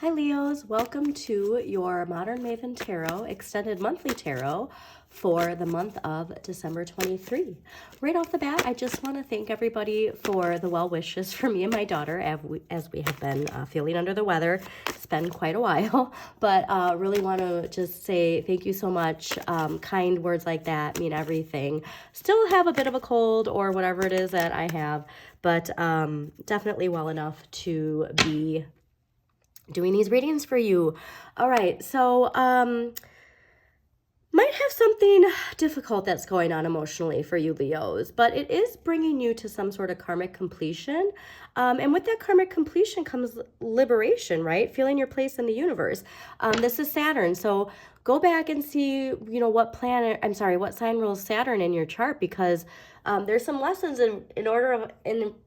Hi Leos, welcome to your Modern Maven Tarot Extended Monthly Tarot for the month of December 23. Right off the bat, I just want to thank everybody for the well wishes for me and my daughter as we have been feeling under the weather. It's been quite a while, but really want to just say thank you so much. Kind words like that mean everything. Still have a bit of a cold or whatever it is that I have, but definitely well enough to be doing these readings for you. All right, so might have something difficult that's going on emotionally for you Leos, but it is bringing you to some sort of karmic completion. And with that karmic completion comes liberation, right? Feeling your place in the universe. This is Saturn, so go back and see, what sign rules Saturn in your chart, because there's some lessons in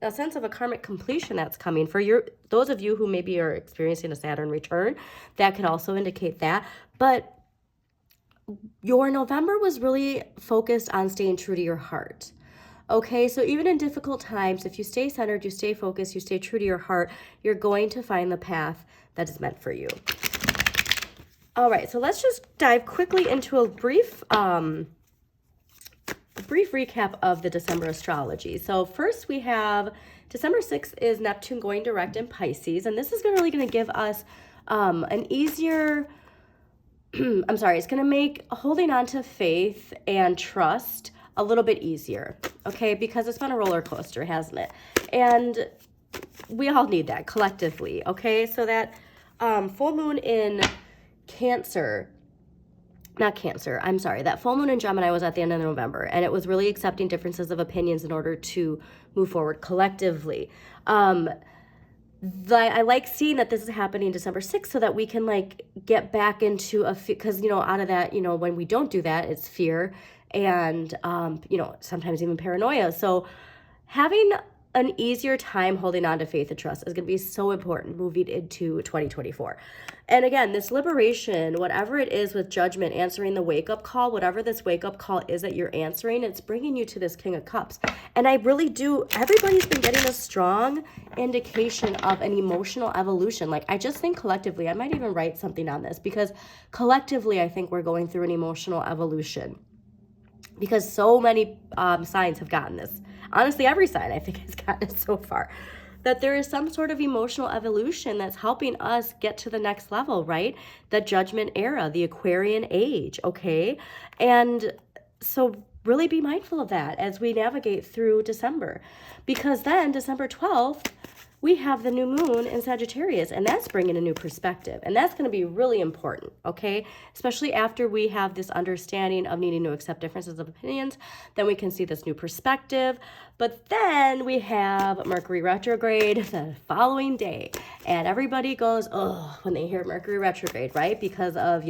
a sense of a karmic completion that's coming for those of you who maybe are experiencing a Saturn return. That could also indicate that. But your November was really focused on staying true to your heart. Okay, so even in difficult times, if you stay centered, you stay focused, you stay true to your heart, you're going to find the path that is meant for you. All right, so let's just dive quickly into a brief recap of the December astrology. So first we have December 6th is Neptune going direct in Pisces, and this is really going to give us an easier, it's going to make holding on to faith and trust a little bit easier, okay? Because it's been a roller coaster, hasn't it? And we all need that collectively, okay? So that full moon in that full moon in Gemini was at the end of November, and it was really accepting differences of opinions in order to move forward collectively. I like seeing that this is happening December 6th so that we can get back into because out of that, when we don't do that, it's fear and sometimes even paranoia. So having an easier time holding on to faith and trust is going to be so important moving into 2024. And again, this liberation, whatever it is with judgment, answering the wake-up call, whatever this wake-up call is that you're answering, it's bringing you to this King of Cups. And I really do, everybody's been getting a strong indication of an emotional evolution. I just think collectively, I might even write something on this, because collectively, I think we're going through an emotional evolution. Because so many signs have gotten this. Honestly, every sign I think has gotten it so far. That there is some sort of emotional evolution that's helping us get to the next level, right? The Judgment era, the Aquarian age, okay? And so really be mindful of that as we navigate through December. Because then December 12th, we have the new moon in Sagittarius, and that's bringing a new perspective. And that's going to be really important, okay? Especially after we have this understanding of needing to accept differences of opinions, then we can see this new perspective. But then we have Mercury retrograde the following day. And everybody goes, oh, when they hear Mercury retrograde, right? Because of,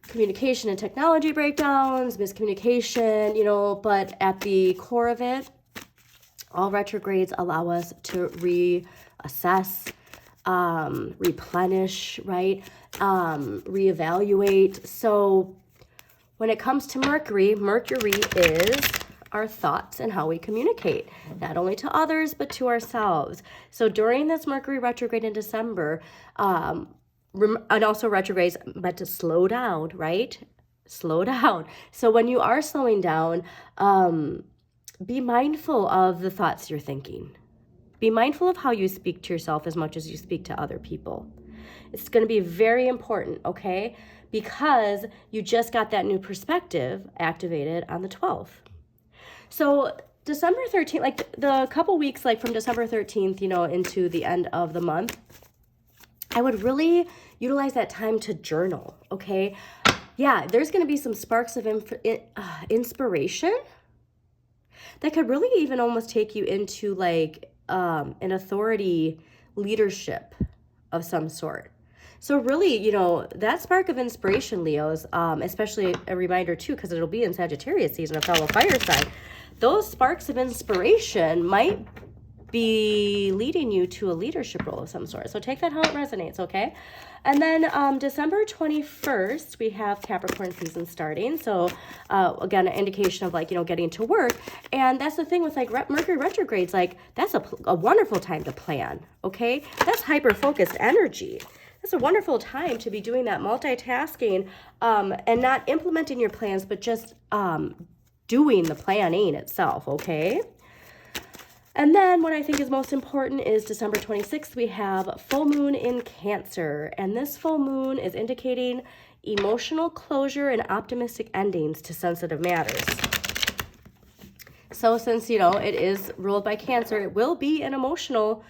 communication and technology breakdowns, miscommunication, but at the core of it, all retrogrades allow us to reassess, replenish, right? Reevaluate. So when it comes to Mercury is our thoughts and how we communicate, not only to others, but to ourselves. So during this Mercury retrograde in December, and also retrogrades meant to slow down, right? Slow down. So when you are slowing down, be mindful of the thoughts you're thinking. Be mindful of how you speak to yourself as much as you speak to other people. It's going to be very important, okay? Because you just got that new perspective activated on the 12th. So December 13th, the couple weeks, from December 13th, into the end of the month, I would really utilize that time to journal, okay? Yeah, there's going to be some sparks of inspiration that could really even almost take you into an authority leadership of some sort. So really, that spark of inspiration, Leos, especially a reminder too, because it'll be in Sagittarius season, a fellow fire sign, those sparks of inspiration might be leading you to a leadership role of some sort. So take that how it resonates, okay? And then December 21st, we have Capricorn season starting. So again, an indication of getting to work. And that's the thing with Mercury retrogrades, that's a wonderful time to plan, okay? That's hyper-focused energy. It's a wonderful time to be doing that multitasking, and not implementing your plans, but just doing the planning itself, okay? And then what I think is most important is December 26th, we have full moon in Cancer. And this full moon is indicating emotional closure and optimistic endings to sensitive matters. So since, you know, it is ruled by Cancer, it will be an emotional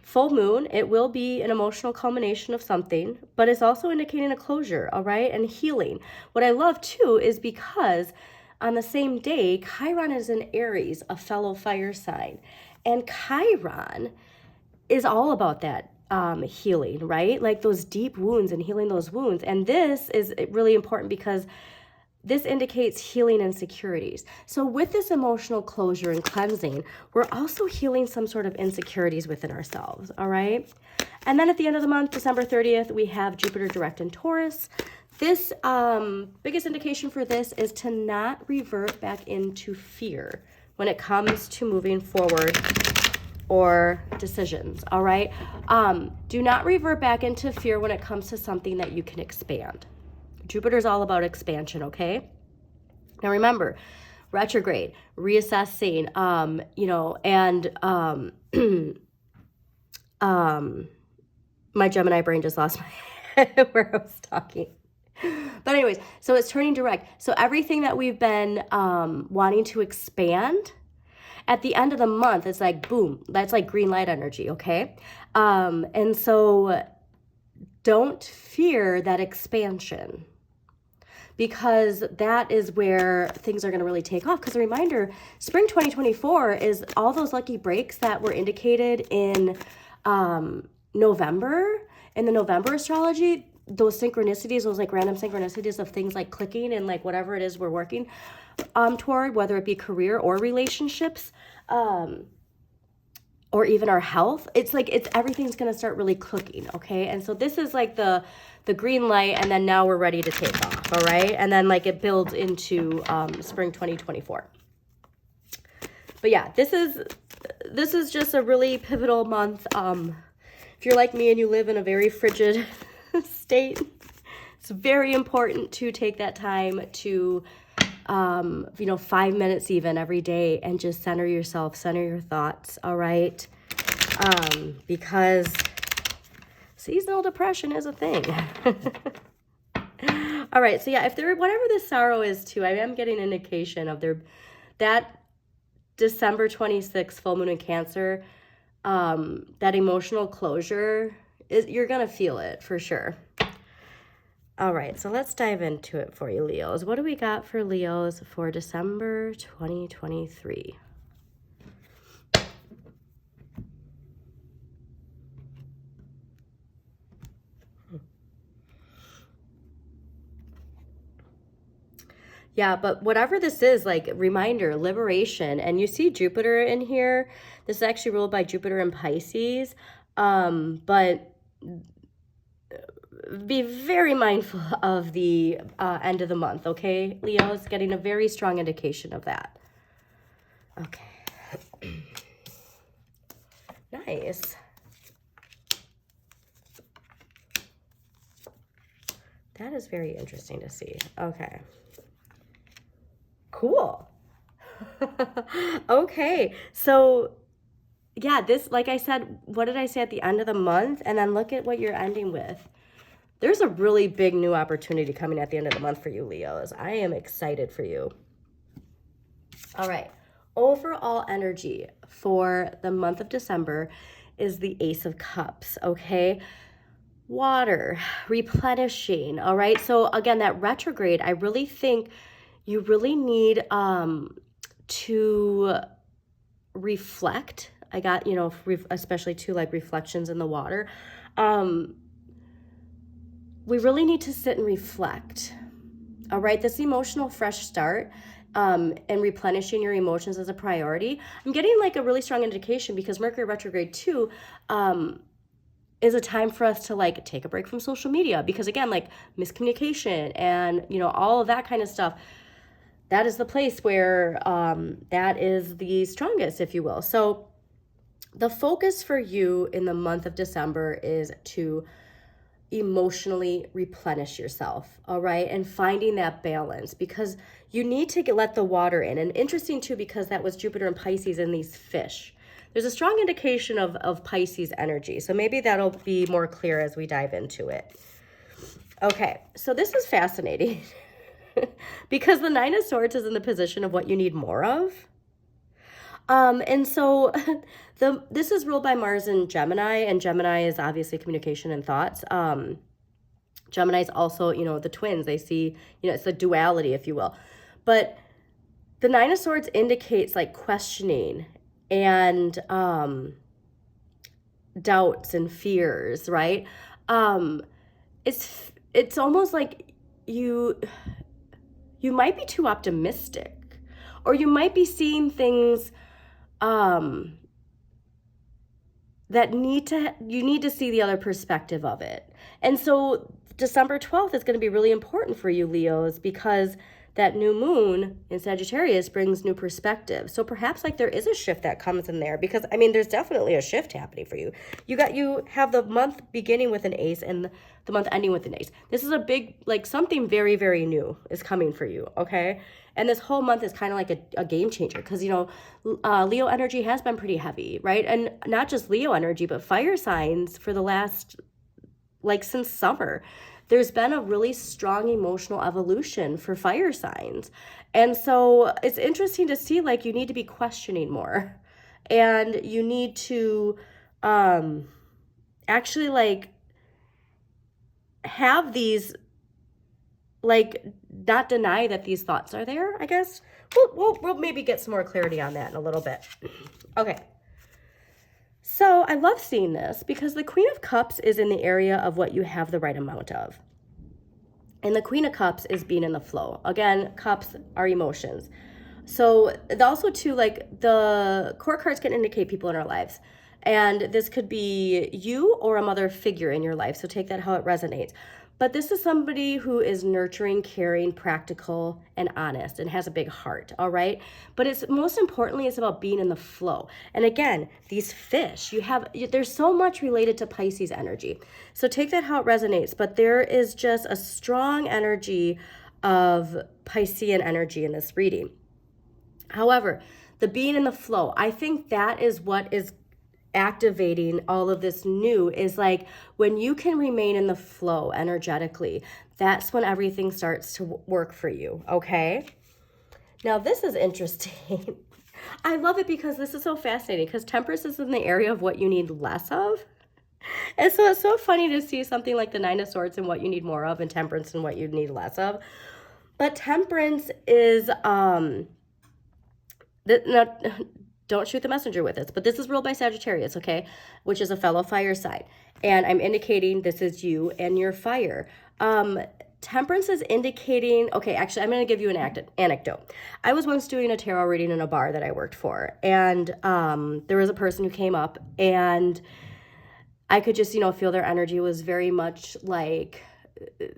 full moon. It will be an emotional culmination of something, but it's also indicating a closure, all right, and healing. What I love too is because on the same day, Chiron is in Aries, a fellow fire sign. And Chiron is all about that healing, right? Like those deep wounds and healing those wounds. And this is really important because this indicates healing insecurities. So with this emotional closure and cleansing, we're also healing some sort of insecurities within ourselves, all right? And then at the end of the month, December 30th, we have Jupiter direct in Taurus. This biggest indication for this is to not revert back into fear when it comes to moving forward or decisions, all right? Do not revert back into fear when it comes to something that you can expand. Jupiter's all about expansion, okay? Now remember, retrograde, reassessing, you know, and my Gemini brain just lost my head where I was talking. But anyways, so it's turning direct. So everything that we've been wanting to expand, at the end of the month, it's like, boom, that's like green light energy, okay? And so don't fear that expansion, because that is where things are going to really take off. Because a reminder, spring 2024 is all those lucky breaks that were indicated in November, in the November astrology, those synchronicities, those like random synchronicities of things like clicking and like whatever it is we're working toward, whether it be career or relationships, or even our health. It's like, everything's going to start really clicking, okay? And so this is like the green light, and then now we're ready to take off, all right? And then like it builds into spring 2024. But yeah, this is just a really pivotal month. If you're like me and you live in a very frigid state, it's very important to take that time to, you know, 5 minutes even every day, and just center yourself, center your thoughts, all right? Because seasonal depression is a thing. All right, so yeah, if there, whatever this sorrow is too, I am getting an indication of that December 26th full moon in Cancer, that emotional closure, you're gonna feel it for sure. All right, so let's dive into it for you, Leos. What do we got for Leos for December 2023? Yeah, but whatever this is, like, reminder, liberation, and you see Jupiter in here. This is actually ruled by Jupiter in Pisces, but be very mindful of the end of the month, okay? Leo is getting a very strong indication of that. Okay. Nice. That is very interesting to see. Okay. Cool. Okay, so yeah, this, like I said, what did I say at the end of the month? And then look at what you're ending with. There's a really big new opportunity coming at the end of the month for you, Leos. I am excited for you. All right, overall energy for the month of December is the Ace of Cups, okay? Water, replenishing, all right? So again, that retrograde, I really think you really need to reflect. I got, you know, especially too, like reflections in the water. We really need to sit and reflect, all right? This emotional fresh start and replenishing your emotions as a priority. I'm getting like a really strong indication because Mercury retrograde too is a time for us to like take a break from social media, because again, like miscommunication and, you know, all of that kind of stuff, that is the place where that is the strongest, if you will. So the focus for you in the month of December is to emotionally replenish yourself, all right? And finding that balance, because you need to let the water in. And interesting too, because that was Jupiter and Pisces in these fish. There's a strong indication of Pisces energy. So maybe that'll be more clear as we dive into it. Okay, so this is fascinating because the Nine of Swords is in the position of what you need more of. And so this is ruled by Mars in Gemini, and Gemini is obviously communication and thoughts. Gemini is also, the twins. They see, it's the duality, if you will. But the Nine of Swords indicates like questioning and doubts and fears, right? It's almost like you might be too optimistic, or you might be seeing things that you need to see the other perspective of it. And so December 12th is going to be really important for you, Leos, because that new moon in Sagittarius brings new perspective. So perhaps like there is a shift that comes in there, because there's definitely a shift happening for you. You have the month beginning with an ace and the month ending with an ace. This is a big, like something very, very new is coming for you, okay? And this whole month is kind of like a game changer, because, Leo energy has been pretty heavy, right? And not just Leo energy, but fire signs for the last, since summer. There's been a really strong emotional evolution for fire signs. And so it's interesting to see, you need to be questioning more. And you need to actually, have these, not deny that these thoughts are there, I guess. We'll maybe get some more clarity on that in a little bit. Okay. So I love seeing this because the Queen of Cups is in the area of what you have the right amount of. And the Queen of Cups is being in the flow. Again, cups are emotions. So also too, the court cards can indicate people in our lives. And this could be you or a mother figure in your life. So take that how it resonates. But this is somebody who is nurturing, caring, practical, and honest, and has a big heart, all right? But it's most importantly, it's about being in the flow. And again, these fish, there's so much related to Pisces energy. So take that how it resonates. But there is just a strong energy of Piscean energy in this reading. However, the being in the flow, I think that is what is activating all of this new, is when you can remain in the flow energetically, that's when everything starts to work for you, okay? Now this is interesting. I love it because this is so fascinating, because Temperance is in the area of what you need less of. And so it's so funny to see something like the Nine of Swords and what you need more of, and Temperance and what you need less of. But Temperance is don't shoot the messenger with this, but this is ruled by Sagittarius, okay, which is a fellow fire sign. And I'm indicating this is you and your fire. Temperance is indicating, okay, actually, I'm going to give you an anecdote. I was once doing a tarot reading in a bar that I worked for, and there was a person who came up, and I could just, feel their energy was very much like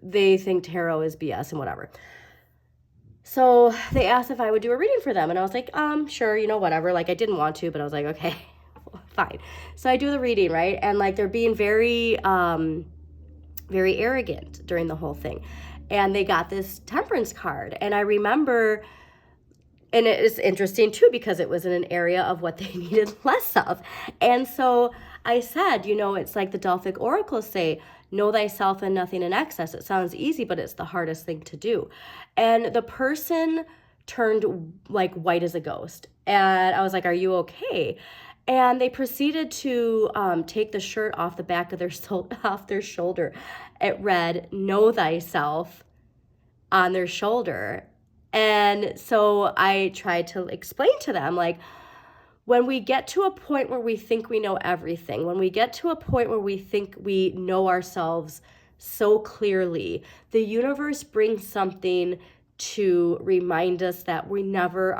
they think tarot is BS and whatever. So they asked if I would do a reading for them. And I was like, sure, whatever. I didn't want to, but I was like, okay, fine. So I do the reading, right? And they're being very, very arrogant during the whole thing. And they got this Temperance card. And I remember, and it is interesting too, because it was in an area of what they needed less of. And so I said, it's like the Delphic oracles say, know thyself and nothing in excess. It sounds easy, but it's the hardest thing to do. And the person turned white as a ghost. And I was like, are you okay? And they proceeded to take the shirt off the back of off their shoulder. It read, know thyself, on their shoulder. And so I tried to explain to them, when we get to a point where we think we know everything, when we get to a point where we think we know ourselves so clearly, the universe brings something to remind us that we never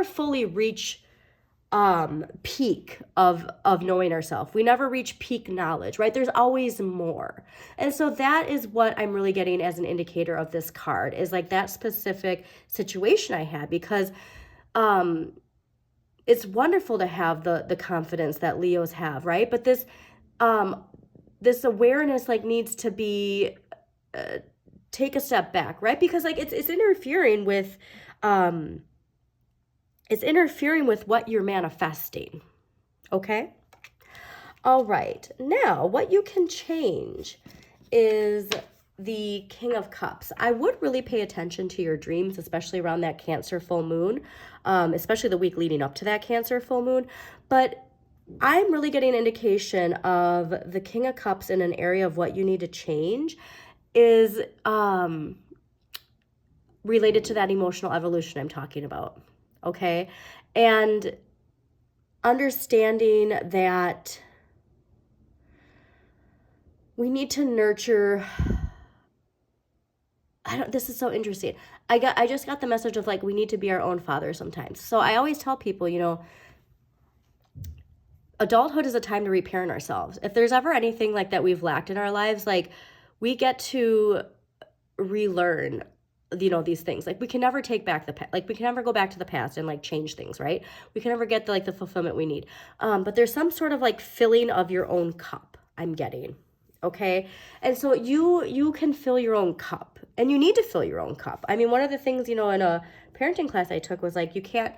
fully reach peak of knowing ourselves. We never reach peak knowledge, right? There's always more. And so that is what I'm really getting as an indicator of this card, is that specific situation I had, because it's wonderful to have the confidence that Leos have, right? But this this awareness like needs to be take a step back, right? Because like it's interfering with what you're manifesting. Okay? All right. Now, what you can change is the King of Cups. I would really pay attention to your dreams, especially around that Cancer full moon, especially the week leading up to that Cancer full moon. But I'm really getting an indication of the King of Cups in an area of what you need to change is related to that emotional evolution I'm talking about. Okay? And understanding that we need to nurture. This is so interesting. I just got the message of like, we need to be our own father sometimes. So I always tell people, you know, adulthood is a time to reparent ourselves. If there's ever anything like that we've lacked in our lives, like we get to relearn, you know, these things. Like we can never take back the past. Like we can never go back to the past and like change things, right? We can never get the fulfillment we need. But there's some sort of like filling of your own cup I'm getting. Okay. And so you can fill your own cup, and you need to fill your own cup. I mean, one of the things, you know, in a parenting class I took was like, you can't,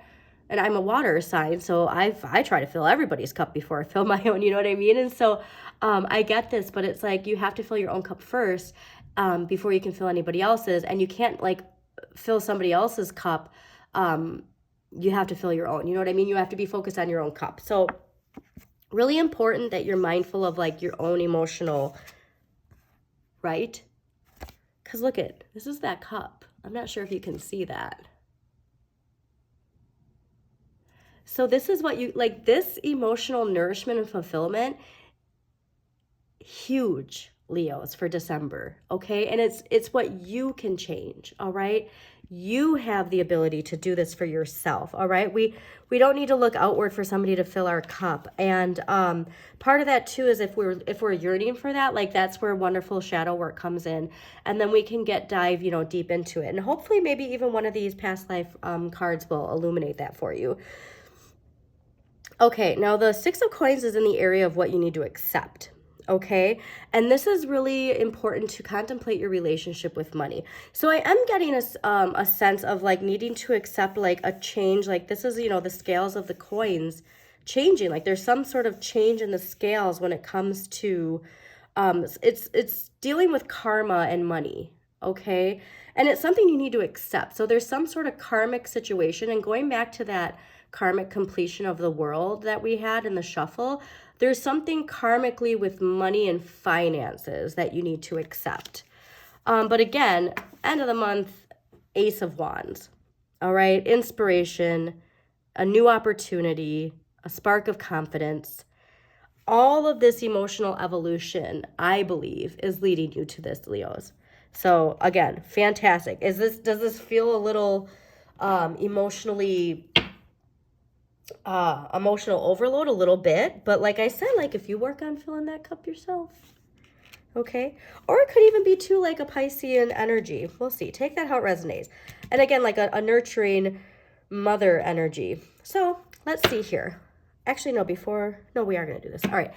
and I'm a water sign, so I try to fill everybody's cup before I fill my own, you know what I mean? And so I get this, but it's like you have to fill your own cup first before you can fill anybody else's, and you can't like fill somebody else's cup. You have to fill your own, you know what I mean? You have to be focused on your own cup. So really important that you're mindful of like your own emotional, right? Because look at, this is that cup. I'm not sure if you can see that. So this is what you, like this emotional nourishment and fulfillment, huge, Leos, for December, okay? And it's what you can change, all right? You have the ability to do this for yourself, all right? We don't need to look outward for somebody to fill our cup. And part of that too is if we're yearning for that, like that's where wonderful shadow work comes in, and then we can dive, you know, deep into it. And hopefully maybe even one of these past life cards will illuminate that for you. Okay, now the Six of Coins is in the area of what you need to accept. Okay, and this is really important to contemplate your relationship with money. So I am getting a sense of like needing to accept like a change. Like this is, you know, the scales of the coins changing. Like there's some sort of change in the scales when it comes to it's dealing with karma and money. Okay, and it's something you need to accept. So there's some sort of karmic situation, and going back to that karmic completion of the world that we had in the shuffle, there's something karmically with money and finances that you need to accept. But again, end of the month, Ace of Wands. All right, inspiration, a new opportunity, a spark of confidence. All of this emotional evolution, I believe, is leading you to this, Leos. So again, fantastic. Does this feel a little emotional overload a little bit? But like I said, like if you work on filling that cup yourself, okay? Or it could even be too like a Piscean energy. We'll see. Take that how it resonates. And again, like a nurturing mother energy. So let's see here. Actually, no, we are going to do this. All right.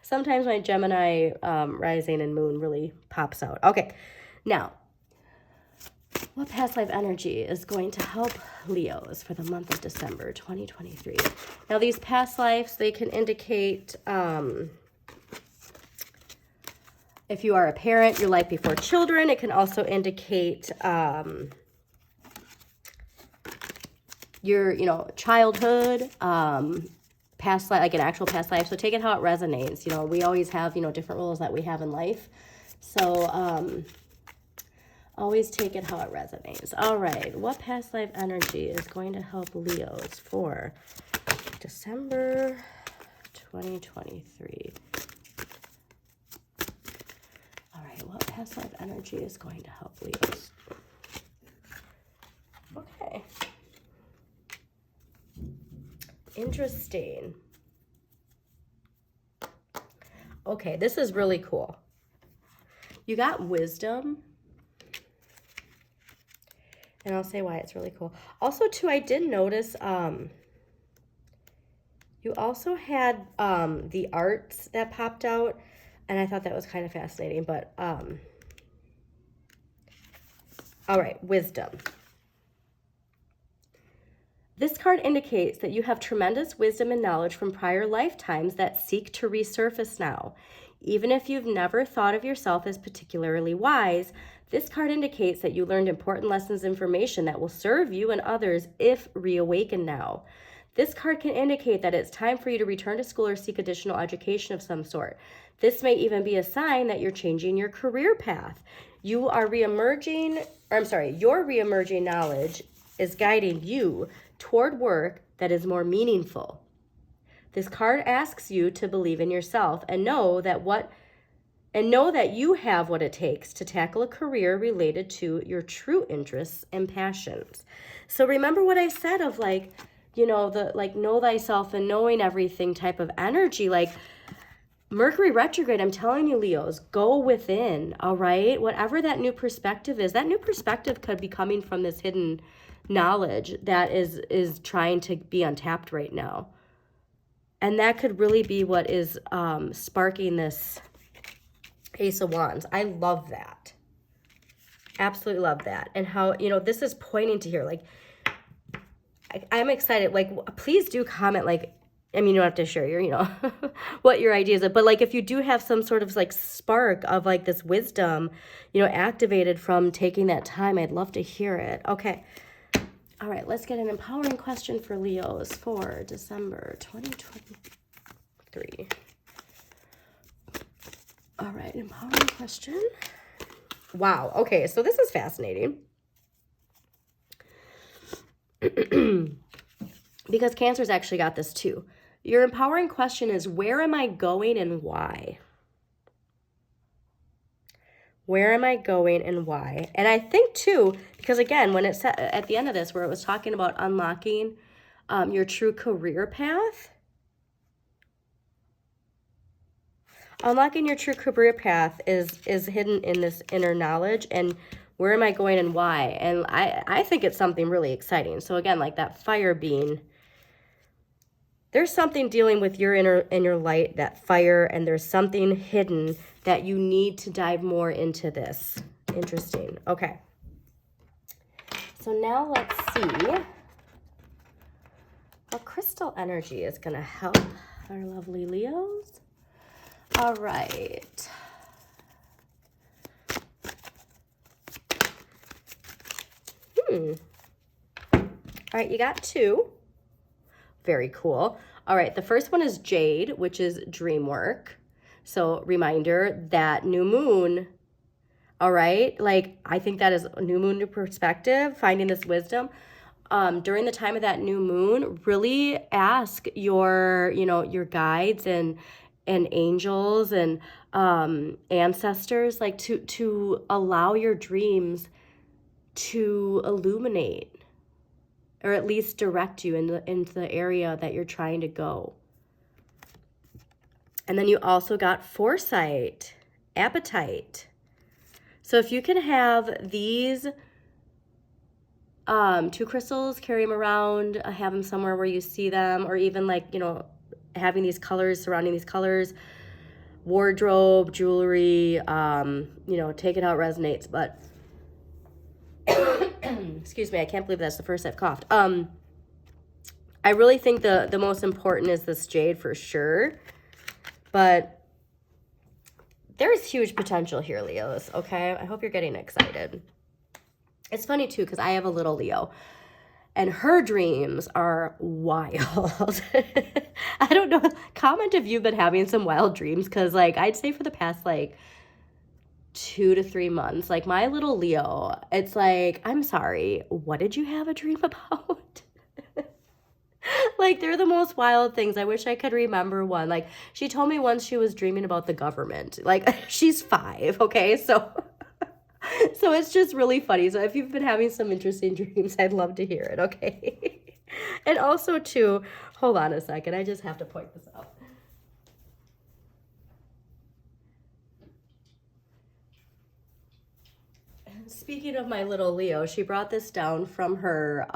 Sometimes my Gemini rising and moon really pops out. Okay, now, what past life energy is going to help Leos for the month of December 2023? Now, these past lives, they can indicate if you are a parent, your life before children. It can also indicate your, you know, childhood, past life, like an actual past life. So take it how it resonates. You know, we always have, you know, different roles that we have in life. So always take it how it resonates. All right, what past life energy is going to help Leos for December 2023? All right, what past life energy is going to help Leos? Okay. Interesting. Okay, this is really cool. You got wisdom. And I'll say why it's really cool. Also, too, I did notice You also had the arts that popped out, and I thought that was kind of fascinating, but all right, wisdom. This card indicates that you have tremendous wisdom and knowledge from prior lifetimes that seek to resurface now. Even if you've never thought of yourself as particularly wise, this card indicates that you learned important lessons and information that will serve you and others if reawakened now. This card can indicate that it's time for you to return to school or seek additional education of some sort. This may even be a sign that you're changing your career path. You are reemerging, or I'm sorry, your reemerging knowledge is guiding you toward work that is more meaningful. This card asks you to believe in yourself and know that you have what it takes to tackle a career related to your true interests and passions. So remember what I said of like, you know, the like know thyself and knowing everything type of energy. Like Mercury retrograde, I'm telling you, Leos, go within, all right? Whatever that new perspective is, that new perspective could be coming from this hidden knowledge that is trying to be untapped right now. And that could really be what is sparking this Ace of Wands. I love that. Absolutely love that. And how, you know, this is pointing to here. Like, I'm excited. Like, please do comment, like, I mean, you don't have to share your, you know, what your ideas are. But, like, if you do have some sort of, like, spark of, like, this wisdom, you know, activated from taking that time, I'd love to hear it. Okay. All right, let's get an empowering question for Leos for December 2023. All right, empowering question. Wow, okay, so this is fascinating. Because Cancer's actually got this too. Your empowering question is, where am I going and why? Where am I going and why? And I think too, because again, when it said at the end of this, where it was talking about unlocking your true career path, unlocking your true career path is hidden in this inner knowledge. And where am I going and why? And I think it's something really exciting. So again, like that fire being, there's something dealing with your inner light, that fire, and there's something hidden that you need to dive more into this. Interesting. Okay. So now let's see what crystal energy is going to help our lovely Leos. All right. All right, you got two. Very cool. All right, the first one is Jade, which is dream work. So reminder that new moon, all right? Like, I think that is a new moon, new perspective, finding this wisdom. During the time of that new moon, really ask your, you know, your guides and angels and ancestors, like to allow your dreams to illuminate, or at least direct you into the area that you're trying to go. And then you also got foresight, appetite. So if you can have these two crystals, carry them around, have them somewhere where you see them, or even like, you know, having these colors, surrounding these colors, wardrobe, jewelry, you know, take it how it resonates. But excuse me, I can't believe that's the first I've coughed. I really think the most important is this jade for sure. But there's huge potential here, Leos, okay? I hope you're getting excited. It's funny, too, because I have a little Leo, and her dreams are wild. I don't know. Comment if you've been having some wild dreams, because, like, I'd say for the past, like, 2 to 3 months, like, my little Leo, it's like, I'm sorry, what did you have a dream about? Like, they're the most wild things. I wish I could remember one. Like, she told me once she was dreaming about the government. Like, she's 5, okay? So it's just really funny. So if you've been having some interesting dreams, I'd love to hear it, okay? And also, too, hold on a second. I just have to point this out. Speaking of my little Leo, she brought this down from her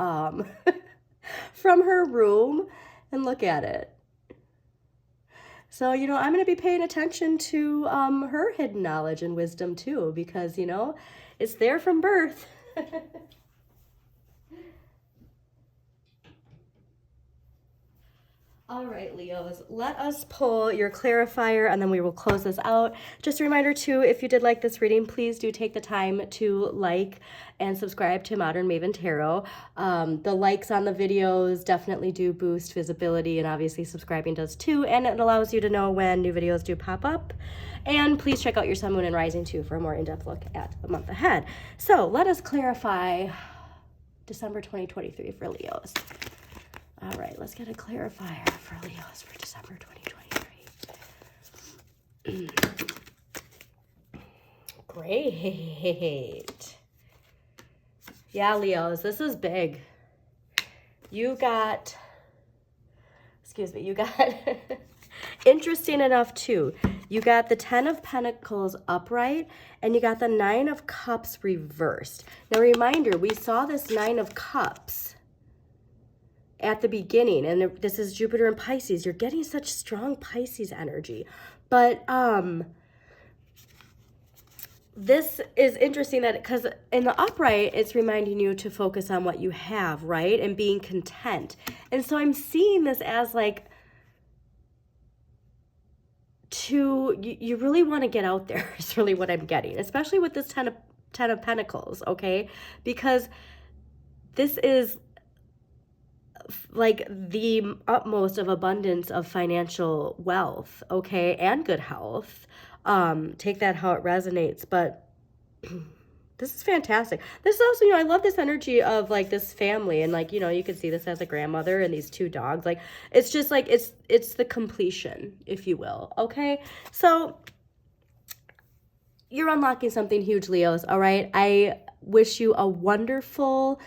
from her room, and look at it. So, you know, I'm going to be paying attention to her hidden knowledge and wisdom too, because, you know, it's there from birth. All right, Leos, let us pull your clarifier and then we will close this out. Just a reminder too, if you did like this reading, please do take the time to like and subscribe to Modern Maven Tarot. The likes on the videos definitely do boost visibility, and obviously subscribing does too, and it allows you to know when new videos do pop up. And please check out your Sun, Moon, and Rising too for a more in-depth look at the month ahead. So let us clarify December 2023 for Leos. All right, let's get a clarifier for Leos for December 2023. Great. Yeah, Leos, this is big. You got interesting enough too. You got the 10 of Pentacles upright and you got the 9 of Cups reversed. Now, reminder, we saw this 9 of Cups at the beginning, and this is Jupiter and Pisces. You're getting such strong Pisces energy, but this is interesting that because in the upright, it's reminding you to focus on what you have, right, and being content. And so I'm seeing this as like you really want to get out there is really what I'm getting, especially with this 10 of Pentacles, okay, because this is like the utmost of abundance of financial wealth, okay, and good health. Take that how it resonates, but this is fantastic. This is also, you know, I love this energy of like this family, and like, you know, you can see this as a grandmother and these 2 dogs. Like, it's just like, it's the completion, if you will, okay? So you're unlocking something huge, Leos, all right? I wish you a wonderful,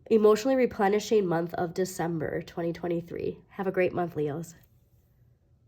emotionally replenishing month of December 2023. Have a great month, Leos.